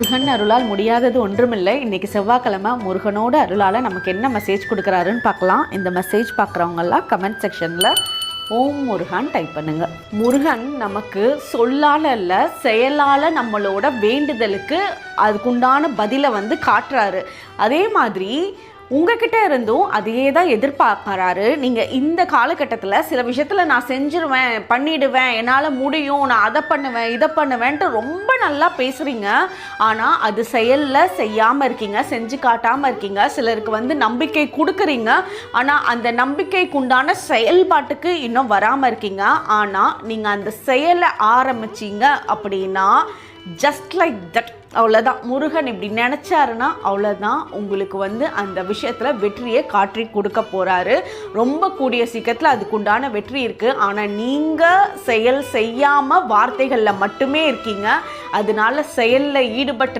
முருகன் அருளால் முடியாதது ஒன்றுமில்லை. இன்றைக்கி செவ்வாய்க்கிழமை முருகனோட அருளால் நமக்கு என்ன மெசேஜ் கொடுக்குறாருன்னு பார்க்கலாம். இந்த மெசேஜ் பார்க்குறவங்கெல்லாம் கமெண்ட் செக்ஷனில் ஓம் முருகன் டைப் பண்ணுங்க. முருகன் நமக்கு சொல்லால் அல்ல செயலால் நம்மளோட வேண்டுதலுக்கு அதுக்குண்டான பதிலை காட்டுறாரு. அதே மாதிரி உங்ககிட்ட இருந்தும் அதையே தான் எதிர்பார்க்குறாரு. நீங்கள் இந்த காலகட்டத்தில் சில விஷயத்தில் நான் செஞ்சிருவேன், பண்ணிடுவேன், என்னால் முடியும், நான் அதை பண்ணுவேன், இதை பண்ணுவேன்ட்டு ரொம்ப நல்லா பேசுகிறீங்க. ஆனால் அது செயலில் செய்யாமல் இருக்கீங்க, செஞ்சு காட்டாமல் இருக்கீங்க. சிலருக்கு நம்பிக்கை கொடுக்குறீங்க, ஆனால் அந்த நம்பிக்கைக்கு உண்டான செயல்பாட்டுக்கு இன்னும் வராமல் இருக்கீங்க. ஆனால் நீங்கள் அந்த செயலை ஆரம்பிச்சிங்க அப்படின்னா ஜஸ்ட் லைக் தட், அவ்வளோதான். முருகன் இப்படி நினச்சாருன்னா அவ்வளோதான், உங்களுக்கு அந்த விஷயத்தில் வெற்றியை காட்டி கொடுக்க போகிறாரு. ரொம்ப கூடிய சீக்கிரத்தில் அதுக்குண்டான வெற்றி இருக்குது. ஆனால் நீங்கள் செயல் செய்யாமல் வார்த்தைகளில் மட்டுமே இருக்கீங்க. அதனால செயலில் ஈடுபட்டு